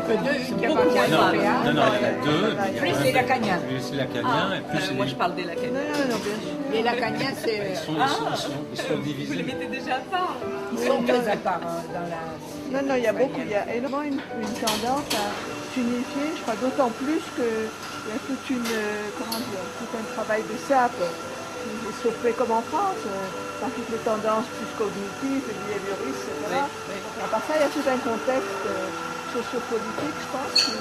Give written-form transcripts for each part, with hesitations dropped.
que deux, une qui appartient à l'OPA. Non, il y en a deux. Plus les Lacaniens. Plus les Lacaniens et plus Moi, je parle des Lacaniens. Non, bien sûr. Les Lacaniens, c'est... ils sont Vous les divisés. mettez déjà à part. Ils sont deux à part dans la... Non, il y a beaucoup, il y a énormément une tendance à s'unifier, je crois d'autant plus qu'il y a toute une, comment dire, tout un travail de sape qui se fait comme en France, par toutes les tendances plus cognitives, behavioristes, etc. À part ça, il y a tout un contexte sociopolitique, je pense, qui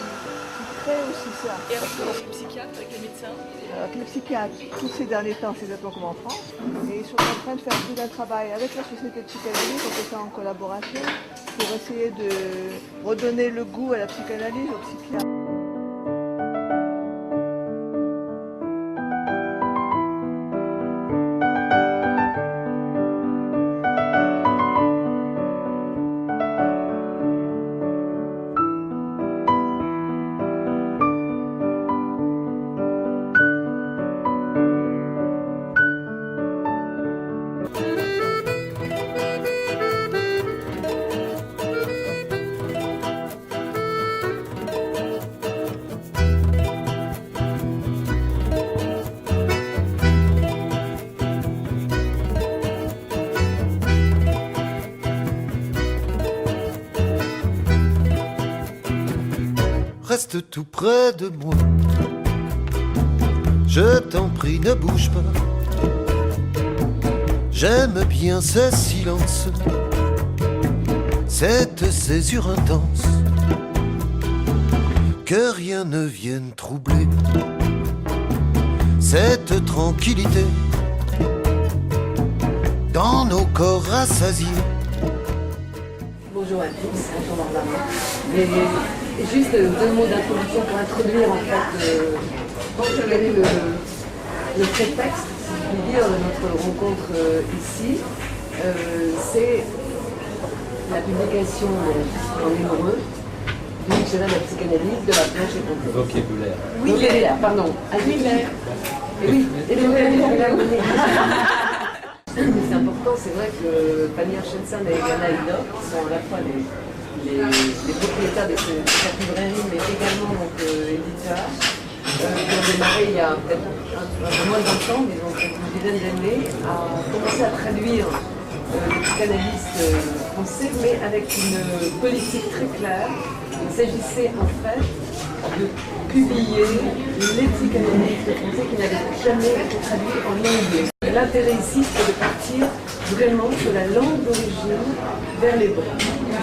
crée aussi ça. Et avec les psychiatres, avec les médecins? Avec les psychiatres, tous ces derniers temps, c'est exactement comme en France, et ils sont en train de faire tout un travail avec la société de psychanalyse, on fait ça en collaboration, pour essayer de redonner le goût à la psychanalyse, aux psychiatres. Reste tout près de moi. Je t'en prie, ne bouge pas. J'aime bien ce silence, cette césure intense, que rien ne vienne troubler cette tranquillité dans nos corps rassasiés. Bonjour à tous, bonjour Barbara. Et juste deux mots d'introduction pour introduire en fait quel est le prétexte, si je puis dire, de notre rencontre ici. C'est la publication en hébreu du dictionnaire de la psychanalyse de la planche et comptée. Vocabulaire. Vocabulaire, pardon. Vocabulaire. Oui, et le vocabulaire. C'est important, c'est vrai que Pamir Shensan et Yana Hidor, qui sont à la fois les propriétaires de cette librairie, mais également éditeurs, qui ont démarré il y a peut-être un peu moins de 20 ans, disons peut-être une dizaine d'années, à commencer à traduire les psychanalystes français, mais avec une politique très claire. Il s'agissait en fait de publier les psychanalystes français qui n'avaient jamais été traduits en anglais. L'intérêt ici, c'est de partir vraiment de la langue d'origine vers l'hébreu.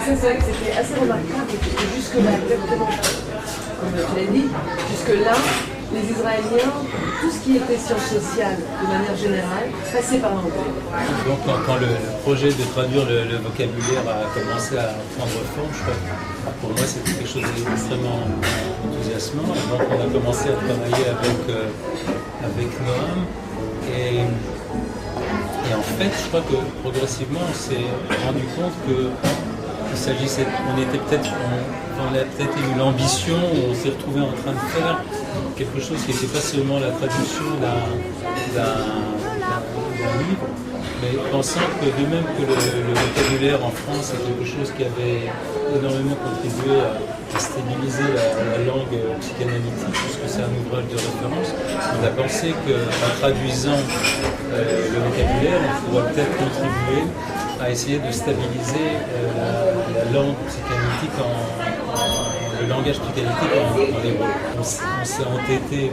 Ça, c'est vrai que c'était assez remarquable, parce que jusque-là, exactement comme tu l'as dit, jusque-là, les Israéliens, tout ce qui était sciences sociales, de manière générale, passait par l'anglais. Donc quand le projet de traduire le vocabulaire a commencé à prendre forme, je crois que pour moi c'était quelque chose d'extrêmement enthousiasmant. Et donc on a commencé à travailler avec Noam. Et en fait, je crois que progressivement, on s'est rendu compte qu'il s'agissait, on a peut-être eu l'ambition, on s'est retrouvé en train de faire quelque chose qui n'était pas seulement la traduction d'un livre, mais pensant que de même que le vocabulaire en France est quelque chose qui avait énormément contribué à stabiliser la langue psychanalytique, puisque c'est un ouvrage de référence, on a pensé qu'en traduisant le vocabulaire, on pourrait peut-être contribuer à essayer de stabiliser la langue psychanalytique le langage psychanalytique en hébreu. On s'est entêté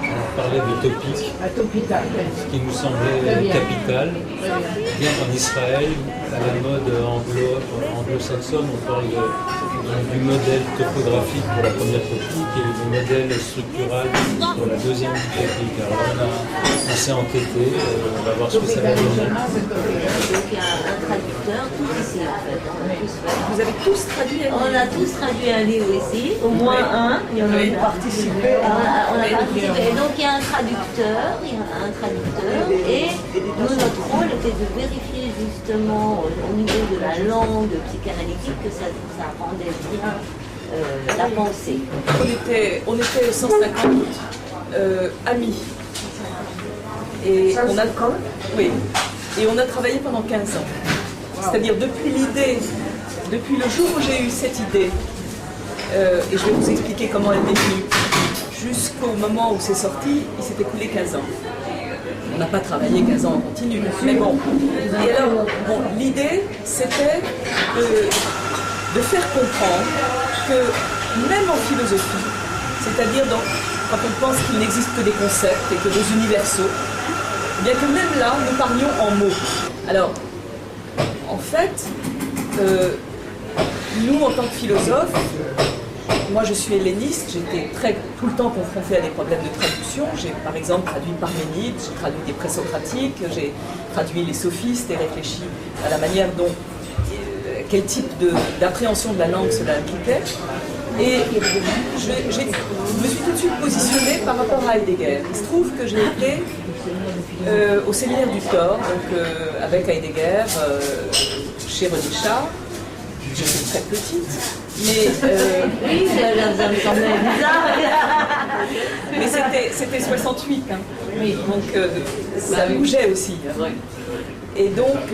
à parler de topic, ce qui nous semblait capital. Bien qu'en Israël, à la mode anglo-saxonne, on parle du modèle topographique pour la première topique et du modèle structural pour la deuxième topique. Alors là, on s'est entêté, on va voir ce que ça va donner. Donc il y a un traducteur, tout ici en fait. Vous avez tous traduit un livre? On a tous traduit un livre ici, au moins un. Il y en a participé. On a participé. Et donc il y a un traducteur, et nous, notre rôle était de vérifier justement au niveau de la langue psychanalytique que ça rendait bien la pensée. On était 150 amis. Et on a, oui, et on a travaillé pendant 15 ans. C'est-à-dire depuis le jour où j'ai eu cette idée, et je vais vous expliquer comment elle est venue. Jusqu'au moment où c'est sorti, il s'est écoulé 15 ans. On n'a pas travaillé 15 ans en continu, mais bon. Et alors, bon, l'idée, c'était de faire comprendre que même en philosophie, c'est-à-dire quand on pense qu'il n'existe que des concepts et que des universaux, bien que même là, nous parlions en mots. Alors, en fait, nous, en tant que philosophes, moi je suis helléniste, j'étais tout le temps confrontée à des problèmes de traduction. J'ai par exemple traduit Parménide, j'ai traduit des présocratiques, j'ai traduit les sophistes et réfléchi à la manière dont, quel type d'appréhension de la langue cela impliquait. Et je me suis tout de suite positionnée par rapport à Heidegger. Il se trouve que j'ai été au séminaire du Thor, donc avec Heidegger, chez René Char. J'étais très petite, mais Oui, ça me semblait bizarre. mais c'était 68, hein. Oui, donc ça bougeait aussi. Hein. Et donc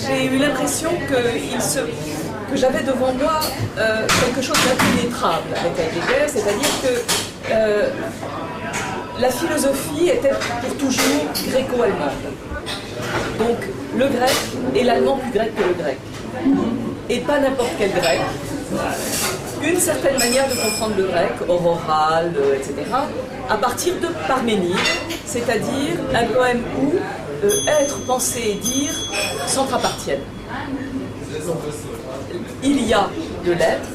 j'ai eu l'impression que j'avais devant moi quelque chose d'impénétrable avec Heidegger, c'est-à-dire que la philosophie était pour toujours gréco-allemande. Donc le grec et l'allemand plus grec que le grec. Et pas n'importe quel grec. Une certaine manière de comprendre le grec, oral, etc., à partir de Parménide, c'est-à-dire un poème où être, penser et dire s'entr'appartiennent. Il y a de l'être,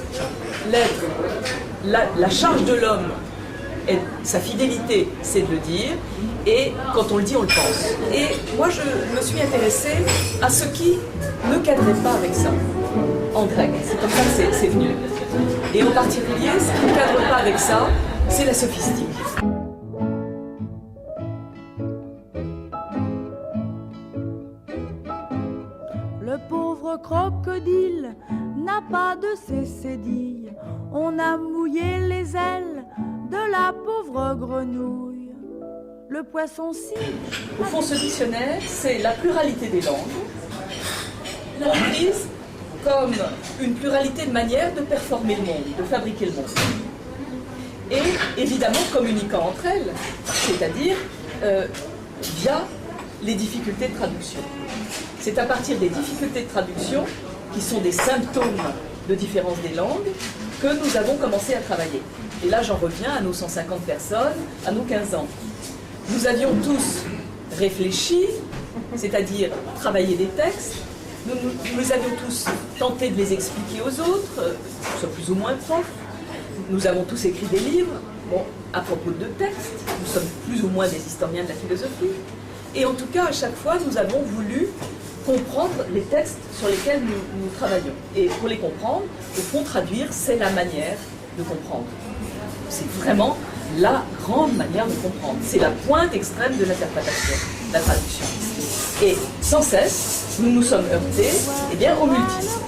la charge de l'homme, sa fidélité, c'est de le dire, et quand on le dit, on le pense. Et moi, je me suis intéressée à ce qui ne cadrait pas avec ça, en grec. C'est comme ça que c'est venu. Et en particulier, ce qui ne cadre pas avec ça, c'est la sophistique. Le pauvre crocodile n'a pas de ses cédilles. On a mouillé les ailes de la pauvre grenouille. Le poisson-ci. Au fond, ce dictionnaire, c'est la pluralité des langues, comprise comme une pluralité de manières de performer le monde, de fabriquer le monde. Et évidemment communiquant entre elles, c'est-à-dire via les difficultés de traduction. C'est à partir des difficultés de traduction, qui sont des symptômes de différence des langues, que nous avons commencé à travailler. Et là, j'en reviens à nos 150 personnes, à nos 15 ans. Nous avions tous réfléchi, c'est-à-dire travaillé des textes. Nous avions tous tenté de les expliquer aux autres, soit plus ou moins profs. Nous avons tous écrit des livres, à propos de textes. Nous sommes plus ou moins des historiens de la philosophie. Et en tout cas, à chaque fois, nous avons voulu comprendre les textes sur lesquels nous travaillons. Et pour les comprendre, au fond, traduire, c'est la manière de comprendre. C'est vraiment la grande manière de comprendre. C'est la pointe extrême de l'interprétation, la traduction. Et sans cesse, nous nous sommes heurtés au multisme.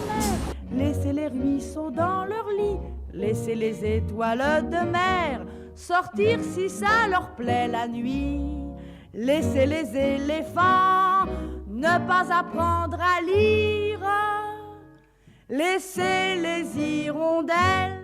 Laissez les ruisseaux dans leur lit, laissez les étoiles de mer sortir si ça leur plaît la nuit. Laissez les éléphants ne pas apprendre à lire. Laissez les hirondelles